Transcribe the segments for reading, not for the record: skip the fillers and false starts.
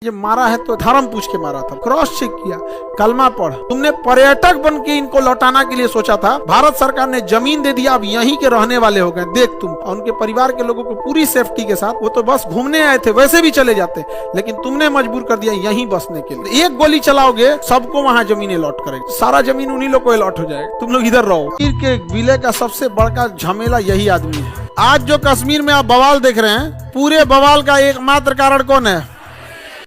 ये मारा है तो धर्म पूछ के मारा था, क्रॉस चेक किया, कलमा पढ़। तुमने पर्यटक बन के इनको लौटाना के लिए सोचा था, भारत सरकार ने जमीन दे दिया, अब यहीं के रहने वाले हो गए। देख तुम और उनके परिवार के लोगों को पूरी सेफ्टी के साथ, वो तो बस घूमने आए थे, वैसे भी चले जाते, लेकिन तुमने मजबूर कर दिया यहीं बसने के लिए। एक गोली चलाओगे सबको वहाँ जमीनें लौट करेगी, सारा जमीन उन्हीं लोग को अलॉट हो जाएगा, तुम लोग इधर रहो। कश्मीर के विलय का सबसे बड़का झमेला यही आदमी है। आज जो कश्मीर में आप बवाल देख रहे हैं, पूरे बवाल का एकमात्र कारण कौन है?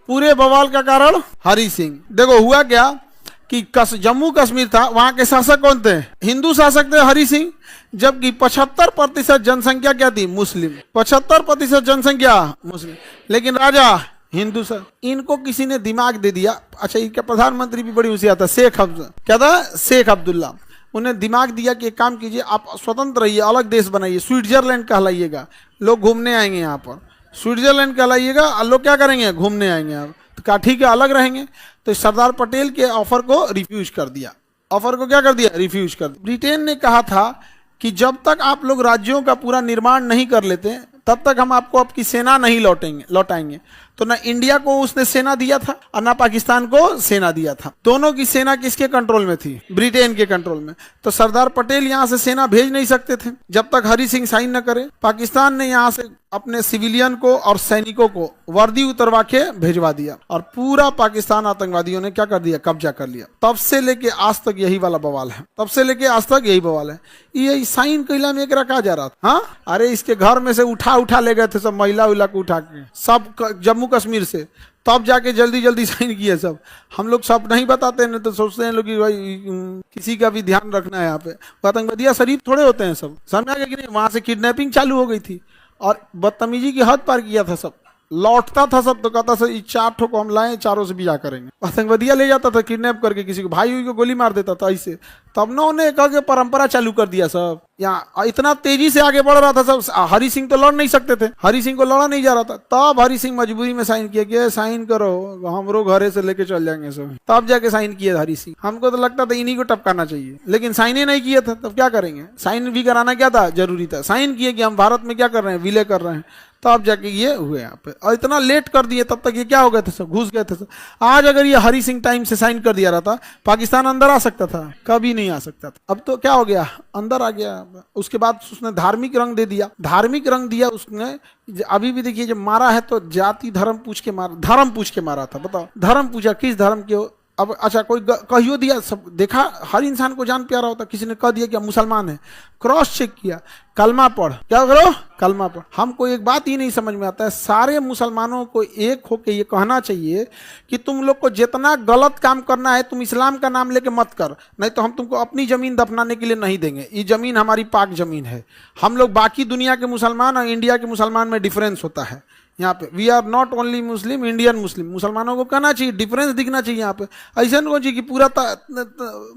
पूरे बवाल का कारण हरि सिंह। देखो हुआ क्या कि जम्मू कश्मीर था, वहां के शासक कौन थे? हिंदू शासक थे, हरि सिंह। जबकि 75% जनसंख्या क्या थी? मुस्लिम। 75% जनसंख्या मुस्लिम, लेकिन राजा हिंदू। सर इनको किसी ने दिमाग दे दिया। अच्छा, इनका प्रधानमंत्री भी बड़ी होशियार था, शेख अब्दुल्ला। उन्हें दिमाग दिया कि एक काम कीजिए, आप स्वतंत्र रहिए, अलग देश बनाइए, स्विट्जरलैंड कहलाइएगा, लोग घूमने आएंगे यहाँ पर। स्विट्जरलैंड कहलाइएगा और लोग क्या करेंगे? घूमने आएंगे। आप तो कहा ठीक है, अलग रहेंगे। तो सरदार पटेल के ऑफर को रिफ्यूज कर दिया। ऑफर को क्या कर दिया? रिफ्यूज कर दिया। ब्रिटेन ने कहा था कि जब तक आप लोग राज्यों का पूरा निर्माण नहीं कर लेते, तब तक हम आपको आपकी सेना नहीं लौटाएंगे। तो ना इंडिया को उसने सेना दिया था और ना पाकिस्तान को सेना दिया था। दोनों की सेना किसके कंट्रोल में थी? ब्रिटेन के कंट्रोल में। तो सरदार पटेल यहां से सेना भेज नहीं सकते थे जब तक हरि सिंह साइन न करे। पाकिस्तान ने यहां से अपने सिविलियन को और सैनिकों को वर्दी उतरवा के भेजवा दिया और पूरा पाकिस्तान आतंकवादियों ने क्या कर दिया? कब्जा कर लिया। तब से लेके आज तक यही वाला बवाल है। तब से लेके आज तक यही बवाल है। ये साइन कैला में एक रखा जा रहा था। हाँ, अरे इसके घर में से उठा ले गए थे सब, महिला उला को उठा के, सब जम्मू कश्मीर से, तब जाके जल्दी साइन किए सब। हम लोग सब नहीं बताते, नहीं तो सोचते हैं लोग कि भाई किसी का भी ध्यान रखना है यहाँ पे। आतंकवादियाँ शरीफ थोड़े होते हैं सब, समझ आ गया कि नहीं? वहां से किडनैपिंग चालू हो गई थी और बदतमीजी की हद पार किया था सब। लौटता था सब तो कहता था 4 ठो को हम लाए, चारों से बिया करेंगे। आतंकवादियाँ ले जाता था किडनैप करके, किसी को भाई को गोली मार देता था ऐसे। तब ना उन्हें कहा कि परंपरा चालू कर दिया सब। यहाँ इतना तेजी से आगे बढ़ रहा था सब। हरि सिंह तो लड़ नहीं सकते थे, हरि सिंह को लड़ा नहीं जा रहा था। तब हरि सिंह मजबूरी में साइन किया कि साइन करो, हमरो घरे से लेके चल जाएंगे सब। तब जाके साइन किया हरि सिंह। हमको तो लगता था इन्हीं को टपकाना चाहिए, लेकिन साइन ही नहीं किया था। तब क्या करेंगे? साइन भी कराना क्या था? जरूरी था। साइन किए कि हम भारत में क्या कर रहे हैं? विलय कर रहे हैं। तब जाके ये हुए यहाँ पे। और इतना लेट कर दिए, तब तक ये क्या हो गए थे सब? घुस गए थे सब। आज अगर ये हरि सिंह टाइम से साइन कर दिया रहता, पाकिस्तान अंदर आ सकता था? कभी नहीं आ सकता था। अब तो क्या हो गया? अंदर आ गया। उसके बाद उसने धार्मिक रंग दे दिया। धार्मिक रंग दिया उसने। अभी भी देखिए, जब मारा है तो जाति धर्म पूछ के मारा था। बताओ, धर्म पूछा, किस धर्म के हो? अब अच्छा, कोई कहियो दिया, सब देखा, हर इंसान को जान प्यारा होता। किसी ने कह दिया कि मुसलमान है, क्रॉस चेक किया, कलमा पढ़। क्या करो? कलमा पढ़। हमको एक बात ही नहीं समझ में आता है, सारे मुसलमानों को एक होके ये कहना चाहिए कि तुम लोग को जितना गलत काम करना है, तुम इस्लाम का नाम लेके मत कर, नहीं तो हम तुमको अपनी जमीन दफनाने के लिए नहीं देंगे। ये जमीन हमारी पाक जमीन है। हम लोग बाकी दुनिया के मुसलमान और इंडिया के मुसलमान में डिफरेंस होता है। यहाँ पे we are not only Muslim, Indian Muslim. मुसलमानों को कहना चाहिए, डिफरेंस दिखना चाहिए यहाँ पे। ऐसा नहीं चाहिए कि पूरा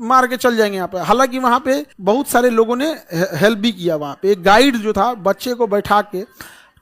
मार के चल जाएंगे यहाँ पे। हालांकि वहाँ पे बहुत सारे लोगों ने हेल्प भी किया। वहाँ पे एक गाइड जो था, बच्चे को बैठा के,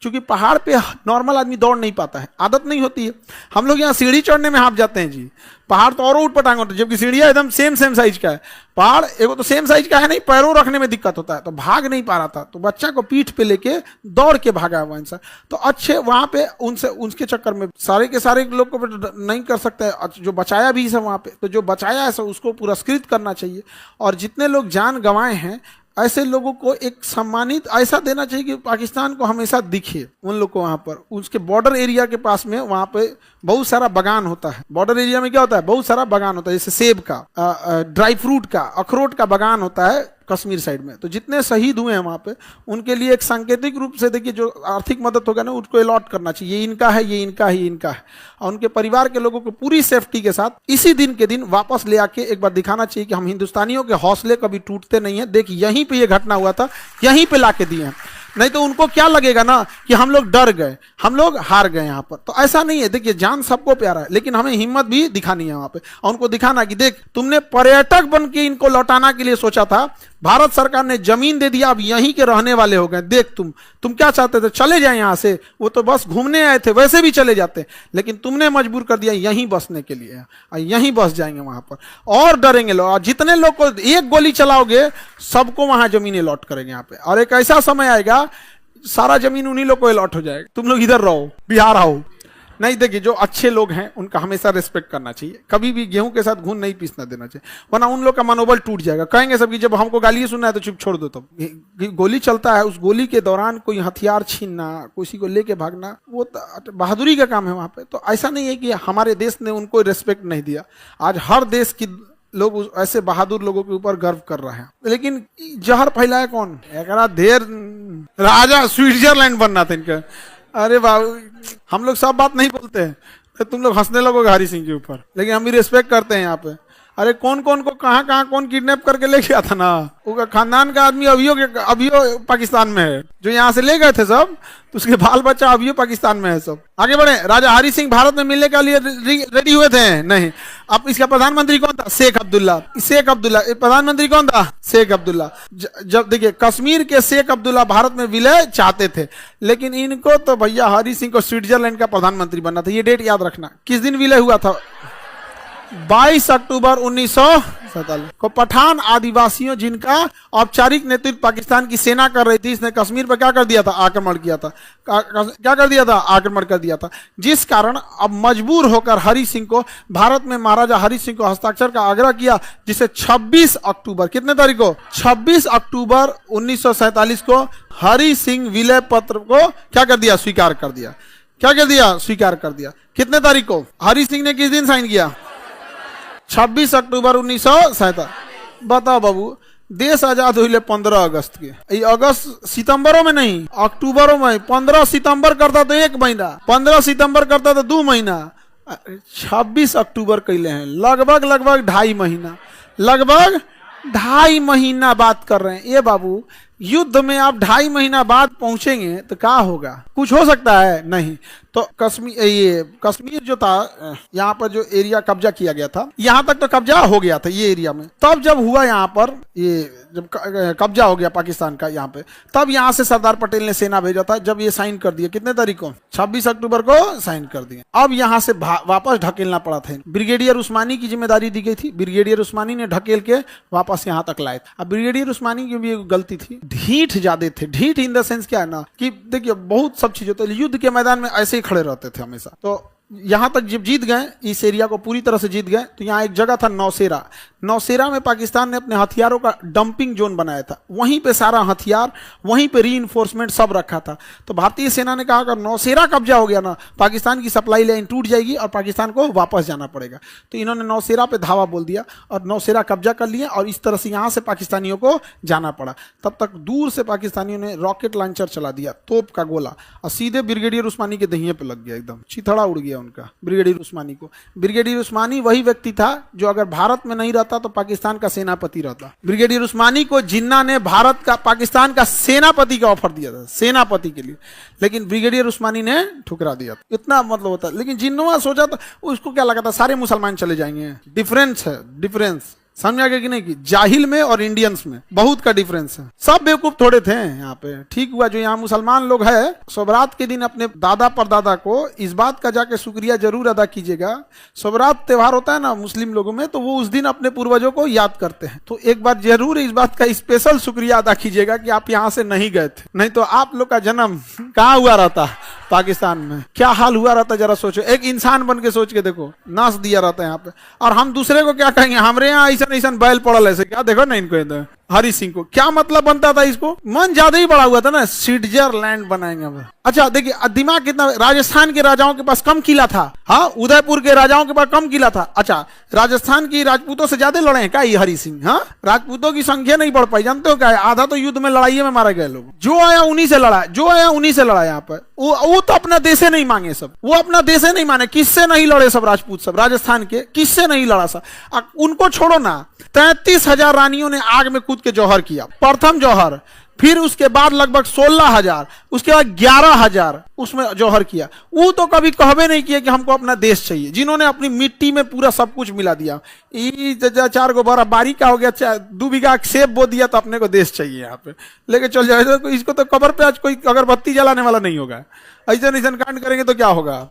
चूंकि पहाड़ पे नॉर्मल आदमी दौड़ नहीं पाता है, आदत नहीं होती है। हम लोग यहाँ सीढ़ी चढ़ने में हाँफ जाते हैं जी। पहाड़ तो और ऊट पटांग होता है, जबकि सीढ़ियाँ एकदम सेम साइज का है। पहाड़ एगो तो सेम साइज का है नहीं, पैरों रखने में दिक्कत होता है, तो भाग नहीं पा रहा था। तो बच्चा को पीठ पे लेके दौड़ के भागा हुआ इंसान। तो अच्छे वहाँ पे उनके चक्कर में सारे के सारे लोग को नहीं कर सकते। जो बचाया भी है वहाँ पे, तो जो बचाया है उसको पुरस्कृत करना चाहिए। और जितने लोग जान गंवाए हैं, ऐसे लोगों को एक सम्मानित ऐसा देना चाहिए कि पाकिस्तान को हमेशा दिखे उन लोग को। वहाँ पर उसके बॉर्डर एरिया के पास में, वहाँ पे बहुत सारा बागान होता है। बॉर्डर एरिया में क्या होता है? बहुत सारा बागान होता है, जैसे सेब का, ड्राई फ्रूट का, अखरोट का बागान होता है कश्मीर साइड में। तो जितने शहीद हुए हैं वहाँ पे, उनके लिए एक सांकेतिक रूप से देखिए, जो आर्थिक मदद होगा ना, उसको अलॉट करना चाहिए। ये इनका है, ये इनका है, ये इनका है। और उनके परिवार के लोगों को पूरी सेफ्टी के साथ इसी दिन के दिन वापस ले आके एक बार दिखाना चाहिए कि हम हिंदुस्तानियों के हौसले कभी टूटते नहीं है। देखिए, यहीं पे ये घटना हुआ था, यहीं पे लाके दिए हैं। नहीं तो उनको क्या लगेगा ना कि हम लोग डर गए, हम लोग हार गए यहाँ पर। तो ऐसा नहीं है। देखिए, जान सबको प्यारा है, लेकिन हमें हिम्मत भी दिखानी है वहाँ पे। और उनको दिखाना कि देख, तुमने पर्यटक बन के इनको लौटाना के लिए सोचा था, भारत सरकार ने जमीन दे दिया, अब यहीं के रहने वाले हो गए। देख तुम क्या चाहते थे? चले जाए यहाँ से, वो तो बस घूमने आए थे, वैसे भी चले जाते, लेकिन तुमने मजबूर कर दिया यहीं बसने के लिए। यहीं बस जाएंगे वहां पर और डरेंगे लोग। और जितने लोग को एक गोली चलाओगे, सबको वहां जमीनें लॉट करेंगे यहाँ पे। और एक ऐसा समय आएगा, सारा जमीन उन्हीं लोग को अलॉट हो जाएगा। तुम लोग इधर रहो, बिहार आओ। नहीं देखिए, जो अच्छे लोग हैं उनका हमेशा रिस्पेक्ट करना चाहिए, कभी भी गेहूं के साथ घून नहीं पीसना देना चाहिए, वरना उन लोग का मनोबल टूट जाएगा। कहेंगे सब कि जब हमको गाली सुनना है तो चुप छोड़ दो। तब गोली चलता है, उस गोली के दौरान कोई हथियार छीनना, किसी को लेके भागना, वो बहादुरी का काम है वहां पे। तो ऐसा नहीं है कि हमारे देश ने उनको रिस्पेक्ट नहीं दिया। आज हर देश की लोग ऐसे बहादुर लोगों के ऊपर गर्व कर रहे हैं। लेकिन जहर फैलाया कौन? ढेर राजा स्विट्जरलैंड बनना था इनका। अरे बाबू, हम लोग सब बात नहीं बोलते हैं, तो तुम लोग हंसने लगोगे हरी सिंह के ऊपर, लेकिन हम भी रिस्पेक्ट करते हैं यहाँ पे। अरे कौन कौन को कहाँ कहाँ कौन किडनैप करके ले गया था ना, उसका खानदान का आदमी अभियो पाकिस्तान में है, जो यहाँ से ले गए थे सब, तो उसके बाल बच्चा अभियो पाकिस्तान में है सब। आगे बढ़े। राजा हरी सिंह भारत में मिलने के लिए रेडी हुए थे? नहीं। अब इसका प्रधानमंत्री कौन था? शेख अब्दुल्ला। शेख अब्दुल्ला प्रधानमंत्री कौन था? शेख अब्दुल्ला। जब देखिए, कश्मीर के शेख अब्दुल्ला भारत में विलय चाहते थे, लेकिन इनको तो भैया हरी सिंह को स्विट्जरलैंड का प्रधानमंत्री बनना था। ये डेट याद रखना। किस दिन विलय हुआ था? 22 अक्टूबर 1947 को पठान आदिवासियों, जिनका औपचारिक नेतृत्व पाकिस्तान की सेना कर रही थी, इसने कश्मीर पर क्या कर दिया था? आक्रमण किया था। क्या कर दिया था? आक्रमण कर दिया था, जिस कारण अब मजबूर होकर हरी सिंह को भारत में महाराजा हरी सिंह को हस्ताक्षर का आग्रह किया, जिसे 26 अक्टूबर, कितने तारीख को? 26 अक्टूबर 1947 को हरी सिंह विलय पत्र को क्या कर दिया? स्वीकार कर दिया। क्या कर दिया? स्वीकार कर दिया। कितने तारीख को? हरी सिंह ने किस दिन साइन किया? 26 अक्टूबर 1947। बताओ बाबू, देश आजाद हुई 15 अगस्त के। अगस्त सितंबरों में नहीं, अक्टूबरों में। 15 सितंबर करता तो 1 महीना, 15 सितंबर करता तो 2 महीना, 26 अक्टूबर कैले हैं। लगभग 2.5 महीना, लगभग 2.5 महीना बात कर रहे हैं। ये बाबू, युद्ध में आप 2.5 महीना बाद पहुंचेंगे तो क्या होगा? कुछ हो सकता है? नहीं। तो कश्मीर जो था, यहाँ पर जो एरिया कब्जा किया गया था, यहाँ तक तो कब्जा हो गया था ये एरिया में। तब जब हुआ यहाँ पर, ये जब कब्जा हो गया पाकिस्तान का यहाँ पे, तब यहाँ से सरदार पटेल ने सेना भेजा था। जब ये साइन कर दिया, कितने तारीख को? 26 अक्टूबर को साइन कर दिया। अब यहाँ से वापस ढकेलना पड़ा था। ब्रिगेडियर उस्मानी की जिम्मेदारी दी गई थी। ब्रिगेडियर उस्मानी ने ढकेल के वापस यहाँ तक लाए। अब ब्रिगेडियर उस्मानी की भी एक गलती थी, ढीठ ज्यादा थे। ढीठ इन द सेंस क्या है ना, कि देखिए बहुत सब चीज होता है, युद्ध के मैदान में ऐसे ही खड़े रहते थे हमेशा। तो यहां तक जब जीत गए, इस एरिया को पूरी तरह से जीत गए, तो यहाँ एक जगह था नौशेरा। नौशेरा में पाकिस्तान ने अपने हथियारों का डंपिंग जोन बनाया था। वहीं पे सारा हथियार, वहीं पे रीइंफोर्समेंट सब रखा था। तो भारतीय सेना ने कहा अगर नौशेरा कब्जा हो गया ना, पाकिस्तान की सप्लाई लाइन टूट जाएगी और पाकिस्तान को वापस जाना पड़ेगा। तो इन्होंने नौशेरा पे धावा बोल दिया और नौशेरा कब्जा कर लिया, और इस तरह से यहाँ से पाकिस्तानियों को जाना पड़ा। तब तक दूर से पाकिस्तानियों ने रॉकेट लॉन्चर चला दिया, तोप का गोला, और सीधे ब्रिगेडियर उस्मानी के दहिये पे लग गया, एकदम चिथड़ा उड़ गया उनका, ब्रिगेडियर उस्मानी को। ब्रिगेडियर उस्मानी वही व्यक्ति था जो अगर भारत में नहीं रहता तो पाकिस्तान का सेनापति रहता। ब्रिगेडियर उस्मानी को जिन्ना ने पाकिस्तान का सेनापति का ऑफर दिया था, सेनापति के लिए, लेकिन ब्रिगेडियर उस्मानी ने ठुकरा दिया। इतना मतलब होता है। लेकिन जिन्ना सोचा था, उसको क्या लगा था सारे मुसलमान चले जाएंगे। डिफरेंस है, डिफरेंस समझा गया कि नहीं, कि जाहिल में और इंडियंस में बहुत का डिफरेंस है। सब बेवकूफ थोड़े थे यहाँ पे। ठीक हुआ जो यहाँ मुसलमान लोग है, सोबरात के दिन अपने दादा परदादा को इस बात का जाके शुक्रिया जरूर अदा कीजिएगा। सोबरात त्योहार होता है ना मुस्लिम लोगों में, तो वो उस दिन अपने पूर्वजों को याद करते हैं। तो एक बार जरूर इस बात का स्पेशल शुक्रिया अदा कीजिएगा कि आप यहाँ से नहीं गए थे, नहीं तो आप लोग का जन्म कहाँ हुआ रहता? पाकिस्तान में। क्या हाल हुआ रहता जरा सोचो। एक इंसान बन के सोच के देखो, नाश दिया रहता है यहाँ पे। और हम दूसरे को क्या कहेंगे? हमारे यहाँ ऐसा बैल पड़ल ऐसे, क्या देखो ना इनको इधर हरी सिंह को क्या मतलब बनता था इसको? मन ज्यादा ही बड़ा हुआ था ना, स्विट्जरलैंड बनाएंगे। अच्छा देखिए दिमाग कितना, राजस्थान के राजाओं के पास कम किला था, हाँ उदयपुर के राजाओं के पास कम किला था। अच्छा राजस्थान की राजपूतों से ज्यादा लड़े हैं क्या ये हरी सिंह? हाँ राजपूतों की संख्या नहीं बढ़ पाई, जानते हो क्या है? आधा तो युद्ध में लड़ाई में मारे गए लोग। जो आया उन्हीं से लड़ा, जो आया उन्हीं से लड़ा। यहाँ पर वो तो अपना देशे नहीं मांगे सब, वो अपना देशे नहीं माने। किससे नहीं लड़े सब राजपूत, सब राजस्थान के किससे नहीं लड़ा सब? उनको छोड़ो ना, 33,000 रानियों ने आग में कूद के जौहर किया, प्रथम जौहर। फिर उसके बाद लगभग 16,000, उसके बाद 11,000 उसमें जौहर किया। वो तो कभी कहवे नहीं किया कि हमको अपना देश चाहिए, जिन्होंने अपनी मिट्टी में पूरा सब कुछ मिला दिया। 4 गो बड़ा बारी का हो गया, 2 बीघा सेब बो दिया तो अपने को देश चाहिए यहाँ पे लेके चल जाए। इसको तो कब्र पे आज कोई अगरबत्ती जलाने वाला नहीं होगा। ऐसा कांड करेंगे तो क्या होगा?